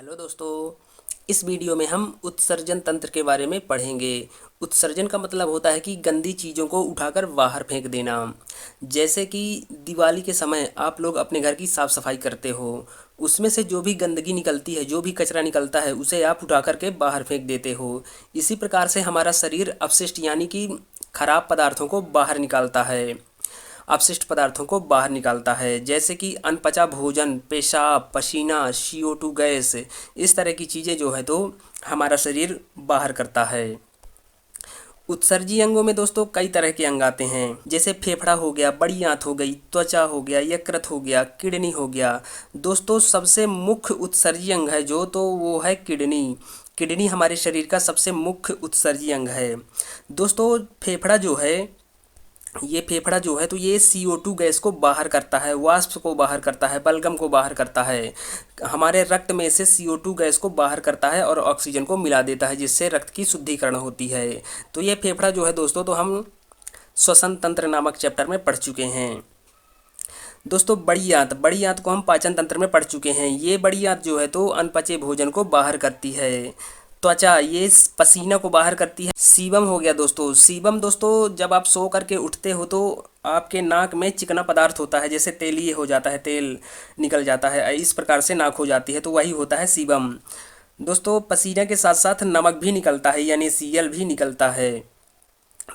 Hello दोस्तों। इस video में हम उत्सर्जन तंत्र के बारे में पढ़ेंगे। उत्सर्जन का मतलब होता है कि गंदी चीज़ों को उठाकर बाहर फेंक देना। जैसे कि दिवाली के समय आप लोग अपने घर की साफ़ सफाई करते हो, उसमें से जो भी गंदगी निकलती है, जो भी कचरा निकलता है, उसे आप उठा करके बाहर फेंक देते हो। इसी प्रकार से हमारा शरीर अपशिष्ट यानी कि खराब पदार्थों को बाहर निकालता है, अपशिष्ट पदार्थों को बाहर निकालता है। जैसे कि अनपचा भोजन, पेशाब, पसीना, CO2 गैस, इस तरह की चीज़ें जो है तो हमारा शरीर बाहर करता है। उत्सर्जी अंगों में दोस्तों कई तरह के अंग आते हैं, जैसे फेफड़ा हो गया, बड़ी आंत हो गई, त्वचा हो गया, यकृत हो गया, किडनी हो गया। दोस्तों सबसे मुख्य उत्सर्जी अंग है जो, तो वो है किडनी। किडनी हमारे शरीर का सबसे मुख्य उत्सर्जी अंग है। दोस्तों फेफड़ा जो है, ये फेफड़ा जो है तो ये CO2 गैस को बाहर करता है, वाष्प को बाहर करता है, बलगम को बाहर करता है। हमारे रक्त में से CO2 गैस को बाहर करता है और ऑक्सीजन को मिला देता है, जिससे रक्त की शुद्धिकरण होती है। तो ये फेफड़ा जो है दोस्तों, तो हम श्वसन तंत्र नामक चैप्टर में पढ़ चुके हैं। दोस्तों बड़ी आंत को हम पाचन तंत्र में पढ़ चुके हैं। ये बड़ी आंत जो है तो अनपचे भोजन को बाहर करती है। त्वचा ये पसीना को बाहर करती है। सीबम हो गया दोस्तों। सीबम दोस्तों जब आप सो करके उठते हो तो आपके नाक में चिकना पदार्थ होता है, जैसे तेलीय हो जाता है, तेल निकल जाता है, इस प्रकार से नाक हो जाती है, तो वही होता है सीबम। दोस्तों पसीना के साथ साथ नमक भी निकलता है, यानी Cl भी निकलता है।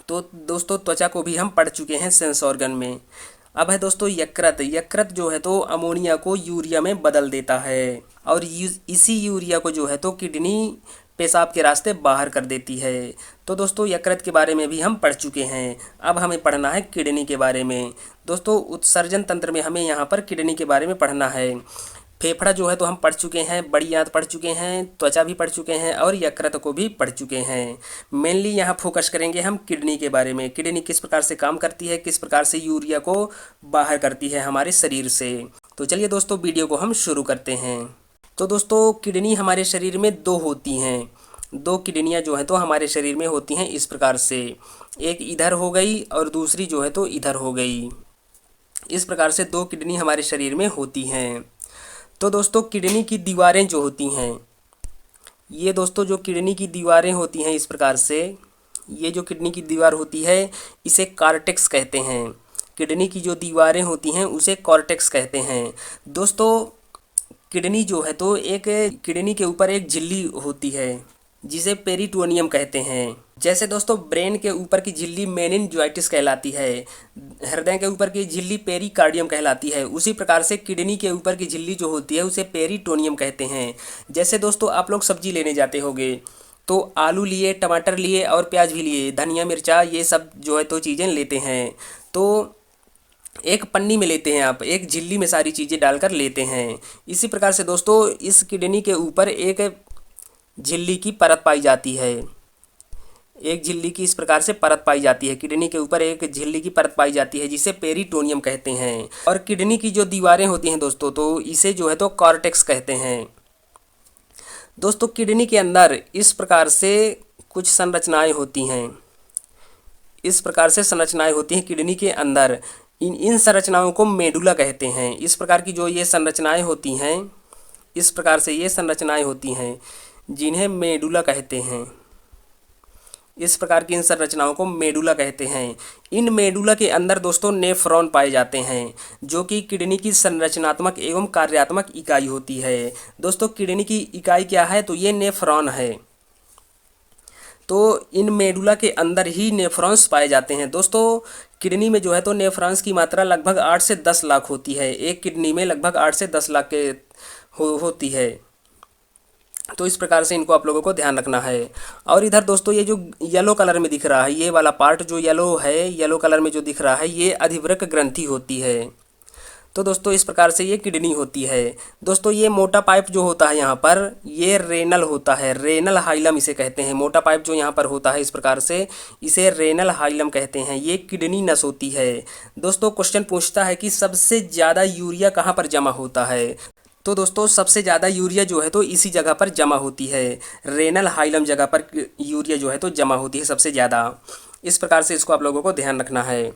तो दोस्तों त्वचा को भी हम पढ़ चुके हैं सेंस ऑर्गन में। अब है दोस्तों यकृत। यकृत जो है तो अमोनिया को यूरिया में बदल देता है, और इसी यूरिया को जो है तो किडनी पेशाब के रास्ते बाहर कर देती है। तो दोस्तों यकृत के बारे में भी हम पढ़ चुके हैं। अब हमें पढ़ना है किडनी के बारे में। दोस्तों उत्सर्जन तंत्र में हमें यहाँ पर किडनी के बारे में पढ़ना है। फेफड़ा जो है तो हम पढ़ चुके हैं, बड़ी आंत पढ़ चुके हैं, त्वचा भी पढ़ चुके हैं और यकृत को भी पढ़ चुके हैं। मेनली यहाँ फोकस करेंगे हम किडनी के बारे में। किडनी किस प्रकार से काम करती है, किस प्रकार से यूरिया को बाहर करती है हमारे शरीर से। तो चलिए दोस्तों वीडियो को हम शुरू करते हैं। तो दोस्तों किडनी हमारे शरीर में दो होती हैं। दो किडनियाँ जो हैं तो हमारे शरीर में होती हैं इस प्रकार से, एक इधर हो गई और दूसरी जो है तो इधर हो गई। इस प्रकार से दो किडनी हमारे शरीर में होती हैं। तो दोस्तों किडनी की दीवारें जो होती हैं, ये दोस्तों जो किडनी की दीवारें होती हैं इस प्रकार से, ये जो किडनी की दीवार होती है इसे कॉर्टेक्स कहते हैं। किडनी की जो दीवारें होती हैं उसे कॉर्टेक्स कहते हैं। दोस्तों किडनी जो है तो एक, किडनी के ऊपर एक झिल्ली होती है जिसे पेरिटोनियम कहते हैं। जैसे दोस्तों ब्रेन के ऊपर की झिल्ली मेनिनजाइटिस कहलाती है, हृदय के ऊपर की झिल्ली पेरिकार्डियम कहलाती है, उसी प्रकार से किडनी के ऊपर की झिल्ली जो होती है उसे पेरिटोनियम कहते हैं। जैसे दोस्तों आप लोग सब्जी लेने जाते होंगे तो आलू लिए, टमाटर लिए और प्याज भी लिए, धनिया मिर्चा ये सब जो है तो चीज़ें लेते हैं। तो एक पन्नी में लेते हैं आप, एक झिल्ली में सारी चीज़ें डालकर लेते हैं। इसी प्रकार से दोस्तों इस किडनी के ऊपर एक झिल्ली की परत पाई जाती है। एक झिल्ली की इस प्रकार से परत पाई जाती है, किडनी के ऊपर एक झिल्ली की परत पाई जाती है जिसे पेरिटोनियम कहते हैं। और किडनी की जो दीवारें होती हैं दोस्तों, तो इसे जो है तो कॉर्टेक्स कहते हैं। दोस्तों किडनी के अंदर इस प्रकार से कुछ संरचनाएं होती हैं, इस प्रकार से संरचनाएं होती हैं किडनी के अंदर। इन संरचनाओं को मेडुला कहते हैं। इस प्रकार की जो ये संरचनाएं होती हैं, इस प्रकार से ये संरचनाएं होती हैं जिन्हें मेडुला कहते हैं। इस प्रकार की इन संरचनाओं को मेडुला कहते हैं। इन मेडुला के अंदर दोस्तों नेफ्रॉन पाए जाते हैं, जो कि किडनी की संरचनात्मक एवं कार्यात्मक इकाई होती है। दोस्तों किडनी की इकाई क्या है, तो ये नेफ्रॉन है। तो इन मेडुला के अंदर ही नेफ्रॉन्स पाए जाते हैं। दोस्तों किडनी में जो है तो नेफ्रॉन्स की मात्रा लगभग 8 से 10 लाख होती है। एक किडनी में लगभग 8 से 10 लाख के होती है। तो इस प्रकार से इनको आप लोगों को ध्यान रखना है। और इधर दोस्तों ये जो येलो कलर में दिख रहा है, ये वाला पार्ट जो येलो है, येलो कलर में जो दिख रहा है, ये अधिवृक्क ग्रंथि होती है। तो दोस्तों इस प्रकार से ये किडनी होती है। दोस्तों ये मोटा पाइप जो होता है यहाँ पर, ये रेनल होता है, रेनल हाइलम इसे कहते हैं। मोटा पाइप जो यहाँ पर होता है इस प्रकार से, इसे रेनल हाइलम कहते हैं। ये किडनी नस होती है। दोस्तों क्वेश्चन पूछता है कि सबसे ज़्यादा यूरिया कहाँ पर जमा होता है, तो दोस्तों सबसे ज़्यादा यूरिया जो है तो इसी जगह पर जमा होती है, रेनल हाइलम जगह पर यूरिया जो है तो जमा होती है सबसे ज़्यादा। इस प्रकार से इसको आप लोगों को ध्यान रखना है।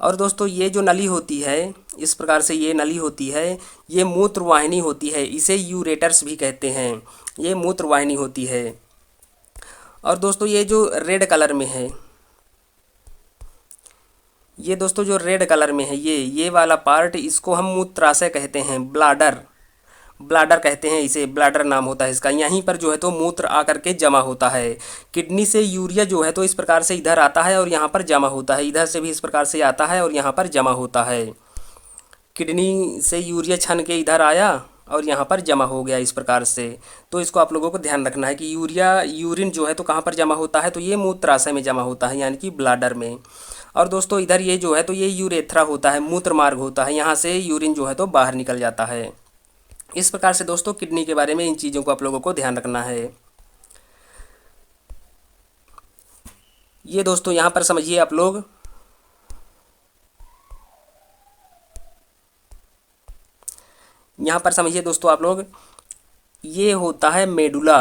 और दोस्तों ये जो नली होती है, इस प्रकार से ये नली होती है, ये मूत्रवाहिनी होती है, इसे यूरेटर्स भी कहते हैं। ये मूत्रवाहिनी होती है। और दोस्तों ये जो रेड कलर में है, ये दोस्तों जो रेड कलर में है, ये वाला पार्ट, इसको हम मूत्राशय कहते हैं, ब्लाडर, ब्लाडर कहते हैं इसे, ब्लाडर नाम होता है इसका। यहीं पर जो है तो मूत्र आकर के जमा होता है। किडनी से यूरिया जो है तो इस प्रकार से इधर आता है और यहाँ पर जमा होता है, इधर से भी इस प्रकार से आता है और यहाँ पर जमा होता है। किडनी से यूरिया छन के इधर आया और यहाँ पर जमा हो गया इस प्रकार से। तो इसको आप लोगों को ध्यान रखना है कि यूरिन जो है तो कहाँ पर जमा होता है, तो ये मूत्राशय में जमा होता है, यानी कि ब्लाडर में। और दोस्तों इधर ये जो है तो ये यूरेथ्रा होता है, मूत्र मार्ग होता है, यहाँ से यूरिन जो है तो बाहर निकल जाता है। इस प्रकार से दोस्तों किडनी के बारे में इन चीज़ों को आप लोगों को ध्यान रखना है। ये दोस्तों यहाँ पर समझिए आप लोग, यहाँ पर समझिए दोस्तों आप लोग, ये होता है मेडुला।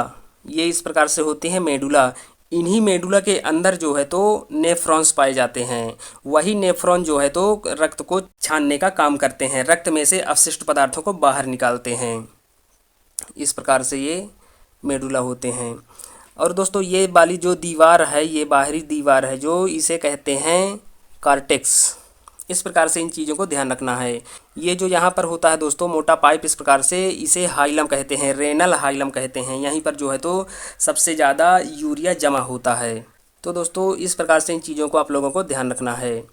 ये इस प्रकार से होते हैं मेडुला। इन्हीं मेडुला के अंदर जो है तो नेफ्रॉन्स पाए जाते हैं। वही नेफ्रॉन जो है तो रक्त को छानने का काम करते हैं, रक्त में से अपशिष्ट पदार्थों को बाहर निकालते हैं। इस प्रकार से ये मेडुला होते हैं। और दोस्तों ये वाली जो दीवार है, ये बाहरी दीवार है, जो इसे कहते हैं कार्टेक्स। इस प्रकार से इन चीज़ों को ध्यान रखना है। ये जो यहाँ पर होता है दोस्तों मोटा पाइप, इस प्रकार से इसे हाइलम कहते हैं, रेनल हाइलम कहते हैं। यहीं पर जो है तो सबसे ज़्यादा यूरिया जमा होता है। तो दोस्तों इस प्रकार से इन चीज़ों को आप लोगों को ध्यान रखना है।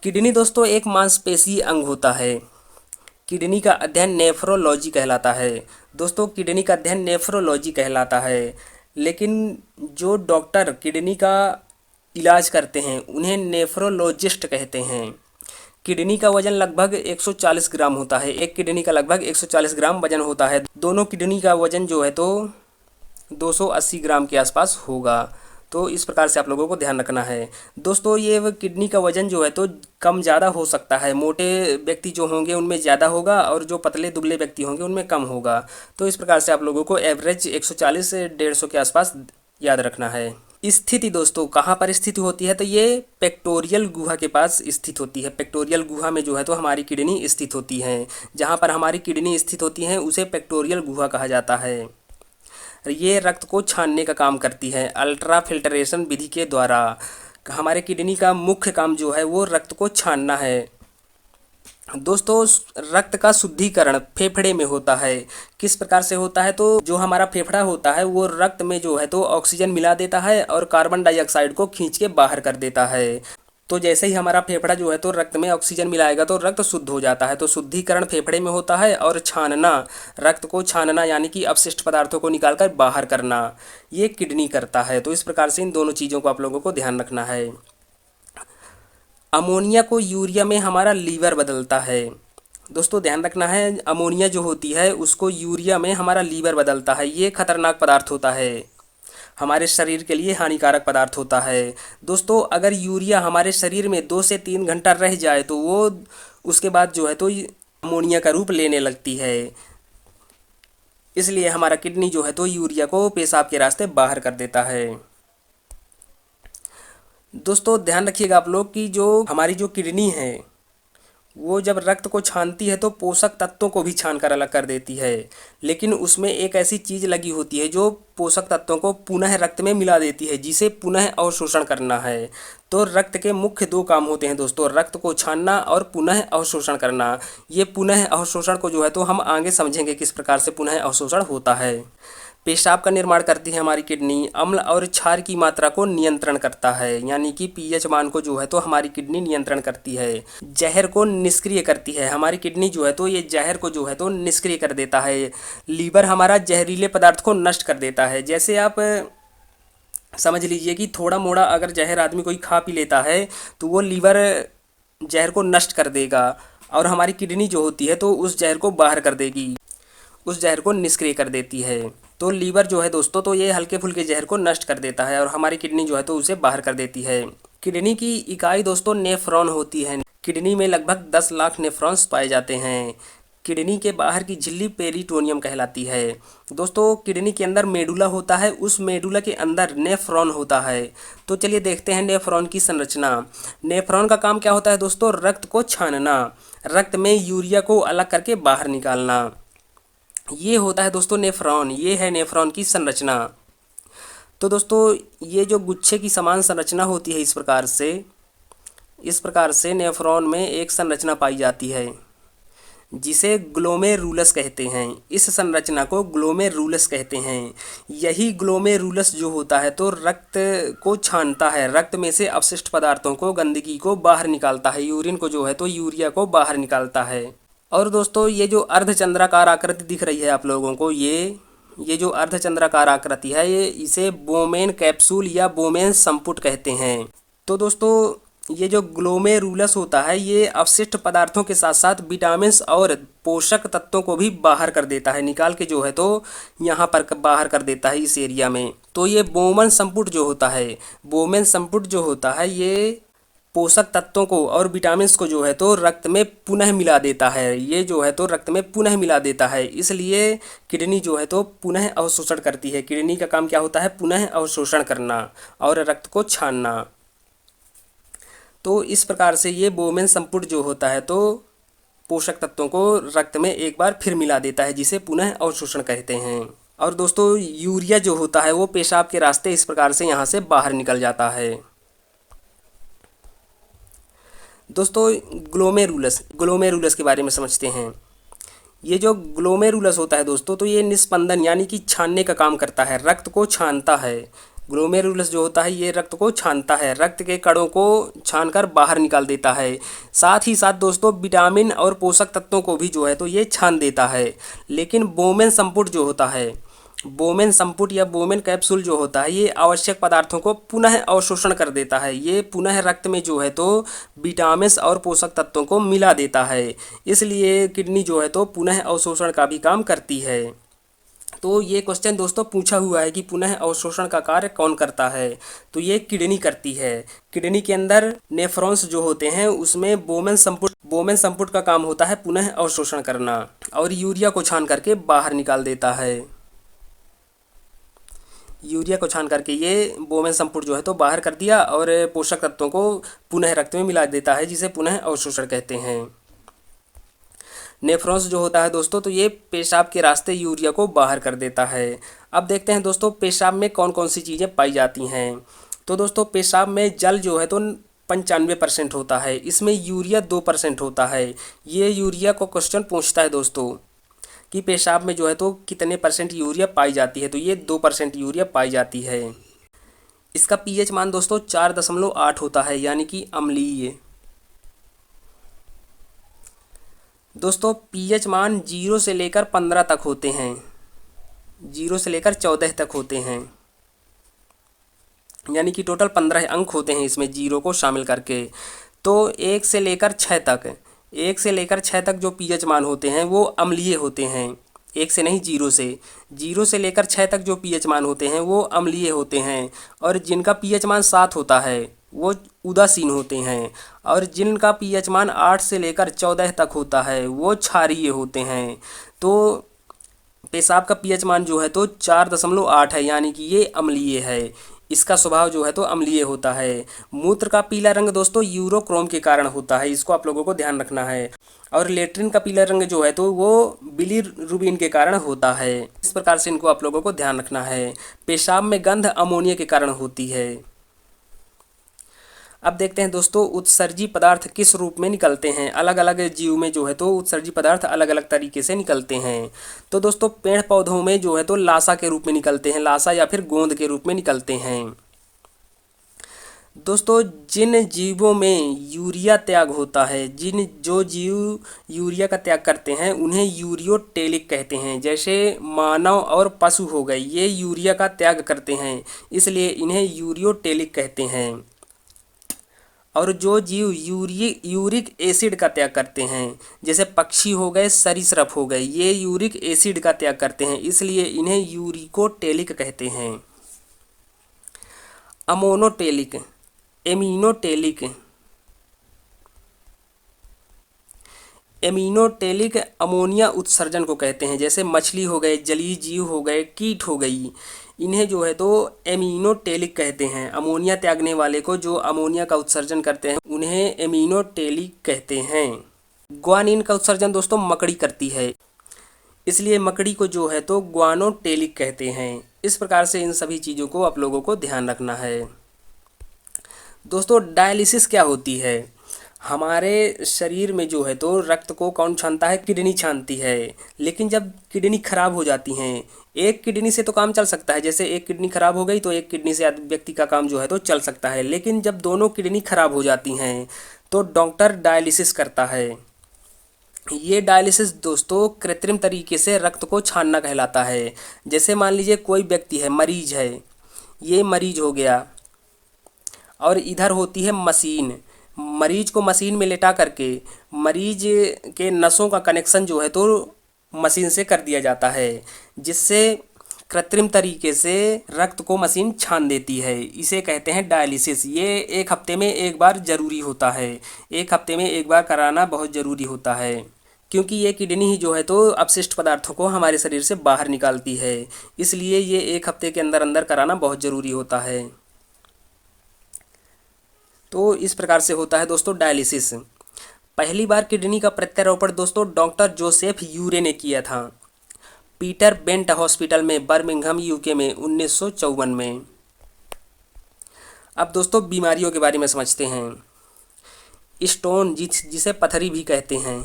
किडनी दोस्तों एक मांसपेशी अंग होता है। किडनी का अध्ययन नेफ्रोलॉजी कहलाता है। दोस्तों किडनी का अध्ययन नेफ्रोलॉजी कहलाता है, लेकिन जो डॉक्टर किडनी का इलाज करते हैं उन्हें नेफ्रोलॉजिस्ट कहते हैं। किडनी का वजन लगभग 140 ग्राम होता है। एक किडनी का लगभग 140 ग्राम वजन होता है। दोनों किडनी का वजन जो है तो 280 ग्राम के आसपास होगा। तो इस प्रकार से आप लोगों को ध्यान रखना है। दोस्तों ये किडनी का वजन जो है तो कम ज़्यादा हो सकता है। मोटे व्यक्ति जो होंगे उनमें ज़्यादा होगा और जो पतले दुबले व्यक्ति होंगे उनमें कम होगा। तो इस प्रकार से आप लोगों को एवरेज 140 से 150 के आसपास याद रखना है। स्थिति दोस्तों कहाँ पर स्थित होती है, तो ये पेक्टोरियल गुहा के पास स्थित होती है। पेक्टोरियल गुहा में जो है तो हमारी किडनी स्थित होती है। जहाँ पर हमारी किडनी स्थित होती है उसे पेक्टोरियल गुहा कहा जाता है। ये रक्त को छानने का काम करती है अल्ट्रा फिल्ट्रेशन विधि के द्वारा। हमारे किडनी का मुख्य काम जो है वो रक्त को छानना है। दोस्तों रक्त का शुद्धिकरण फेफड़े में होता है। किस प्रकार से होता है, तो जो हमारा फेफड़ा होता है वो रक्त में जो है तो ऑक्सीजन मिला देता है और कार्बन डाइऑक्साइड को खींच के बाहर कर देता है। तो जैसे ही हमारा फेफड़ा जो है तो रक्त में ऑक्सीजन मिलाएगा तो रक्त शुद्ध हो जाता है। तो शुद्धिकरण फेफड़े में होता है और छानना, रक्त को छानना यानी कि अपशिष्ट पदार्थों को निकालकर बाहर करना, ये किडनी करता है। तो इस प्रकार से इन दोनों चीज़ों को आप लोगों को ध्यान रखना है। अमोनिया को यूरिया में हमारा लीवर बदलता है। दोस्तों ध्यान रखना है, अमोनिया जो होती है उसको यूरिया में हमारा लीवर बदलता है। ये खतरनाक पदार्थ होता है, हमारे शरीर के लिए हानिकारक पदार्थ होता है। दोस्तों अगर यूरिया हमारे शरीर में 2 से 3 घंटा रह जाए तो वो उसके बाद जो है तो अमोनिया का रूप लेने लगती है। इसलिए हमारा किडनी जो है तो यूरिया को पेशाब के रास्ते बाहर कर देता है। दोस्तों ध्यान रखिएगा आप लोग कि जो हमारी जो किडनी है वो जब रक्त को छानती है तो पोषक तत्वों को भी छान कर अलग कर देती है, लेकिन उसमें एक ऐसी चीज़ लगी होती है जो पोषक तत्वों को पुनः रक्त में मिला देती है, जिसे पुनः अवशोषण करना है। तो रक्त के मुख्य 2 काम होते हैं दोस्तों, रक्त को छानना और पुनः अवशोषण करना। ये पुनः अवशोषण को जो है तो हम आगे समझेंगे किस प्रकार से पुनः अवशोषण होता है। पेशाब का निर्माण करती है हमारी किडनी। अम्ल और क्षार की मात्रा को नियंत्रण करता है, यानी कि पीएच मान को जो है तो हमारी किडनी नियंत्रण करती है। जहर को निष्क्रिय करती है हमारी किडनी जो है तो ये जहर को जो है तो निष्क्रिय कर देता है। लीवर हमारा जहरीले पदार्थ को नष्ट कर देता है। जैसे आप समझ लीजिए कि थोड़ा मोड़ा अगर जहर आदमी कोई खा पी लेता है तो वो लीवर जहर को नष्ट कर देगा और हमारी किडनी जो होती है तो उस जहर को बाहर कर देगी, उस जहर को निष्क्रिय कर देती है। तो लीवर जो है दोस्तों तो ये हल्के फुल्के जहर को नष्ट कर देता है और हमारी किडनी जो है तो उसे बाहर कर देती है। किडनी की इकाई दोस्तों नेफ्रॉन होती है। किडनी में लगभग 10 लाख नेफ्रॉन्स पाए जाते हैं। किडनी के बाहर की झिल्ली पेरिटोनियम कहलाती है। दोस्तों किडनी के अंदर मेडुला होता है, उस मेडुला के अंदर नेफ्रॉन होता है। तो चलिए देखते हैं नेफ्रॉन की संरचना। नेफ्रॉन का काम क्या होता है दोस्तों? रक्त को छानना, रक्त में यूरिया को अलग करके बाहर निकालना, ये होता है दोस्तों नेफ्रॉन। ये है नेफ्रॉन की संरचना। तो दोस्तों ये जो गुच्छे की समान संरचना होती है, इस प्रकार से नेफ्रॉन में एक संरचना पाई जाती है जिसे ग्लोमेरुलस कहते हैं। इस संरचना को ग्लोमेरुलस कहते हैं। यही ग्लोमेरुलस जो होता है तो रक्त को छानता है, रक्त में से अपशिष्ट पदार्थों को, गंदगी को बाहर निकालता है, यूरिन को जो है तो यूरिया को बाहर निकालता है। और दोस्तों ये जो अर्धचंद्राकार आकृति दिख रही है आप लोगों को, ये जो अर्धचंद्राकार आकृति है, ये इसे बोमेन कैप्सूल या बोमेन संपुट कहते हैं। तो दोस्तों ये जो ग्लोमेरुलस होता है ये अपशिष्ट पदार्थों के साथ साथ विटामिन्स और पोषक तत्वों को भी बाहर कर देता है, निकाल के जो है तो यहाँ पर बाहर कर देता है इस एरिया में। तो ये बोमेन संपुट जो होता है, बोमेन संपुट जो होता है ये पोषक तत्वों को और विटामिन्स को जो है तो रक्त में पुनः मिला देता है। ये जो है तो रक्त में पुनः मिला देता है, इसलिए किडनी जो है तो पुनः अवशोषण करती है। किडनी का काम क्या होता है? पुनः अवशोषण करना और रक्त को छानना। तो इस प्रकार से ये बोमेन संपुट जो होता है तो पोषक तत्वों को रक्त में एक बार फिर मिला देता है, जिसे पुनः अवशोषण कहते हैं। और दोस्तों यूरिया जो होता है वो पेशाब के रास्ते इस प्रकार से यहाँ से बाहर निकल जाता है। दोस्तों ग्लोमेरुलस के बारे में समझते हैं। ये जो ग्लोमेरुलस होता है दोस्तों तो ये निस्पंदन यानी कि छानने का काम करता है, रक्त को छानता है। ग्लोमेरुलस जो होता है ये रक्त को छानता है, रक्त के कणों को छानकर बाहर निकाल देता है। साथ ही साथ दोस्तों विटामिन और पोषक तत्वों को भी जो है तो ये छान देता है। लेकिन बोमेन संपुट जो होता है, बोमेन संपुट या बोमेन कैप्सूल जो होता है ये आवश्यक पदार्थों को पुनः अवशोषण कर देता है। ये पुनः रक्त में जो है तो विटामिन्स और पोषक तत्वों को मिला देता है, इसलिए किडनी जो है तो पुनः अवशोषण का भी काम करती है। तो ये क्वेश्चन दोस्तों पूछा हुआ है कि पुनः अवशोषण का कार्य कौन करता है? तो ये किडनी करती है। किडनी के अंदर नेफ्रॉन्स जो होते हैं उसमें बोमेन संपुट का काम होता है पुनः अवशोषण करना और यूरिया को छान करके बाहर निकाल देता है। यूरिया को छान करके ये बोमेन संपुट जो है तो बाहर कर दिया और पोषक तत्वों को पुनः रक्त में मिला देता है, जिसे पुनः अवशोषण कहते हैं। नेफ्रॉन्स जो होता है दोस्तों तो ये पेशाब के रास्ते यूरिया को बाहर कर देता है। अब देखते हैं दोस्तों पेशाब में कौन कौन सी चीज़ें पाई जाती हैं। तो दोस्तों पेशाब में जल जो है तो 95% होता है, इसमें यूरिया 2% होता है। ये यूरिया को क्वेश्चन पूछता है दोस्तों कि पेशाब में जो है तो कितने % यूरिया पाई जाती है, तो ये 2% यूरिया पाई जाती है। इसका पीएच मान दोस्तों 4.8 होता है, यानी कि अम्लीय। दोस्तों पीएच मान 0 से लेकर 15 तक होते हैं, 0 से लेकर 14 तक होते हैं, यानी कि टोटल 15 अंक होते हैं इसमें 0 को शामिल करके। तो 1 से लेकर 6 तक जो पीएच मान होते हैं वो अम्लीय होते हैं। 1 से नहीं, 0 से लेकर 6 तक जो पीएच मान होते हैं वो अम्लीय होते हैं। और जिनका पीएच मान 7 होता है वो उदासीन होते हैं, और जिनका पीएच मान 8 से लेकर 14 तक होता है वो क्षारीय होते हैं। तो पेशाब का पीएच मान जो है तो 4.8 है, यानी कि ये अम्लीय है। इसका स्वभाव जो है तो अम्लीय होता है। मूत्र का पीला रंग दोस्तों यूरोक्रोम के कारण होता है, इसको आप लोगों को ध्यान रखना है। और लेट्रिन का पीला रंग जो है तो वो बिलीरुबिन के कारण होता है। इस प्रकार से इनको आप लोगों को ध्यान रखना है। पेशाब में गंध अमोनिया के कारण होती है। अब देखते हैं दोस्तों उत्सर्जी पदार्थ किस रूप में निकलते हैं। अलग अलग जीव में जो है तो उत्सर्जी पदार्थ अलग अलग तरीके से निकलते हैं। तो दोस्तों पेड़ पौधों में जो है तो लासा के रूप में निकलते हैं, लासा या फिर गोंद के रूप में निकलते हैं। दोस्तों जिन जीवों में यूरिया त्याग होता है, जो जीव यूरिया का त्याग करते हैं उन्हें यूरियोटेलिक कहते हैं। जैसे मानव और पशु हो गए, ये यूरिया का त्याग करते हैं, इसलिए इन्हें यूरियोटेलिक कहते हैं। और जो जीव यूरिक एसिड का त्याग करते हैं, जैसे पक्षी हो गए, सरीसृप हो गए, ये यूरिक एसिड का त्याग करते हैं, इसलिए इन्हें यूरिकोटेलिक कहते हैं। अमोनोटेलिक, एमिनोटेलिक, एमिनोटेलिक अमोनिया उत्सर्जन को कहते हैं। जैसे मछली हो गए, जलीय जीव हो गए, कीट हो गई, इन्हें जो है तो एमिनोटेलिक कहते हैं। अमोनिया त्यागने वाले को जो अमोनिया का उत्सर्जन करते हैं उन्हें एमिनोटेलिक कहते हैं। ग्वानिन का उत्सर्जन दोस्तों मकड़ी करती है, इसलिए मकड़ी को जो है तो ग्वानोटेलिक कहते हैं। इस प्रकार से इन सभी चीज़ों को आप लोगों को ध्यान रखना है। दोस्तों डायलिसिस क्या होती है? हमारे शरीर में जो है तो रक्त को कौन छानता है? किडनी छानती है। लेकिन जब किडनी खराब हो जाती हैं, एक किडनी से तो काम चल सकता है, जैसे एक किडनी खराब हो गई तो एक किडनी से व्यक्ति का काम जो है तो चल सकता है। लेकिन जब दोनों किडनी खराब हो जाती हैं तो डॉक्टर डायलिसिस करता है। ये डायलिसिस दोस्तों कृत्रिम तरीके से रक्त को छानना कहलाता है। जैसे मान लीजिए कोई व्यक्ति है, मरीज है, ये मरीज हो गया और इधर होती है मशीन। मरीज को मशीन में लेटा करके मरीज के नसों का कनेक्शन जो है तो मशीन से कर दिया जाता है, जिससे कृत्रिम तरीके से रक्त को मशीन छान देती है। इसे कहते हैं डायलिसिस। ये एक हफ्ते में एक बार ज़रूरी होता है, एक हफ्ते में एक बार कराना बहुत ज़रूरी होता है, क्योंकि ये किडनी ही जो है तो अपशिष्ट पदार्थों को हमारे शरीर से बाहर निकालती है। इसलिए ये एक हफ्ते के अंदर अंदर कराना बहुत ज़रूरी होता है। तो इस प्रकार से होता है दोस्तों डायलिसिस। पहली बार किडनी का प्रत्यारोपण दोस्तों डॉक्टर जोसेफ यूरे ने किया था, पीटर बेंट हॉस्पिटल में, बर्मिंघम यूके में 1954 में। अब दोस्तों बीमारियों के बारे में समझते हैं। स्टोन जिसे पथरी भी कहते हैं,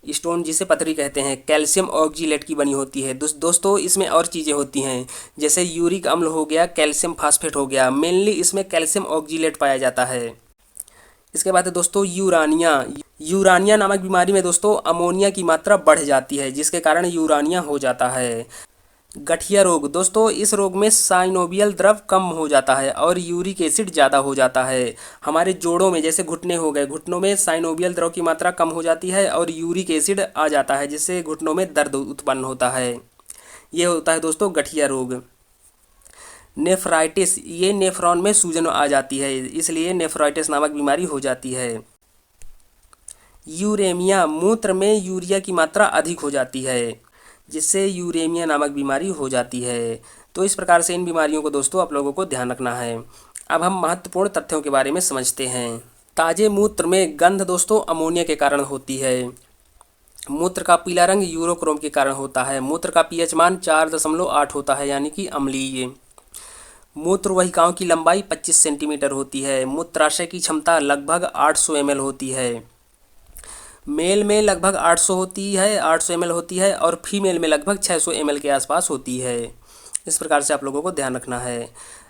स्टोन जिसे पथरी कहते हैं, कैल्शियम ऑक्जीलेट की बनी होती है। दोस्तों इसमें और चीज़ें होती हैं, जैसे यूरिक अम्ल हो गया, कैल्शियम फास्फेट हो गया। मेनली इसमें कैल्शियम ऑक्जीलेट पाया जाता है। इसके बाद है दोस्तों यूरानिया। यूरानिया नामक बीमारी में दोस्तों अमोनिया की मात्रा बढ़ जाती है, जिसके कारण यूरानिया हो जाता है। गठिया रोग दोस्तों, इस रोग में साइनोवियल द्रव कम हो जाता है और यूरिक एसिड ज़्यादा हो जाता है। हमारे जोड़ों में जैसे घुटने हो गए, घुटनों में साइनोवियल द्रव की मात्रा कम हो जाती है और यूरिक एसिड आ जाता है, जिससे घुटनों में दर्द उत्पन्न होता है। ये होता है दोस्तों गठिया रोग। नेफ्राइटिस, ये नेफ्रॉन में सूजन आ जाती है, इसलिए नेफ्राइटिस नामक बीमारी हो जाती है। यूरेमिया, मूत्र में यूरिया की मात्रा अधिक हो जाती है, जिससे यूरेमिया नामक बीमारी हो जाती है। तो इस प्रकार से इन बीमारियों को दोस्तों आप लोगों को ध्यान रखना है। अब हम महत्वपूर्ण तथ्यों के बारे में समझते हैं। ताजे मूत्र में गंध दोस्तों अमोनिया के कारण होती है। मूत्र का पीला रंग यूरोक्रोम के कारण होता है। मूत्र का पीएच मान 4.8 होता है, यानी कि अम्लीय। मूत्र वाहिकाओं की लंबाई 25 सेंटीमीटर होती है। मूत्राशय की क्षमता लगभग 800 ml होती है। मेल में लगभग 800 ml होती है और फीमेल में लगभग 600 ml के आसपास होती है। इस प्रकार से आप लोगों को ध्यान रखना है।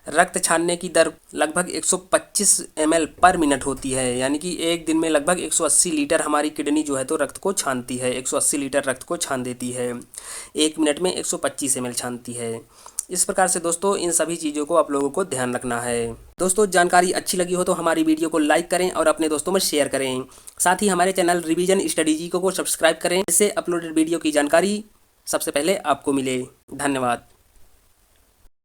रक्त छानने की दर लगभग 125 ml पर मिनट होती है, यानी कि एक दिन में लगभग 180 लीटर हमारी किडनी जो है तो रक्त को छानती है। 180 लीटर रक्त को छान देती है, एक मिनट में 125 ml छानती है। इस प्रकार से दोस्तों इन सभी चीज़ों को आप लोगों को ध्यान रखना है। दोस्तों जानकारी अच्छी लगी हो तो हमारी वीडियो को लाइक करें और अपने दोस्तों में शेयर करें। साथ ही हमारे चैनल रिवीजन स्टडी जी को सब्सक्राइब करें, जिससे अपलोडेड वीडियो की जानकारी सबसे पहले आपको मिले। धन्यवाद।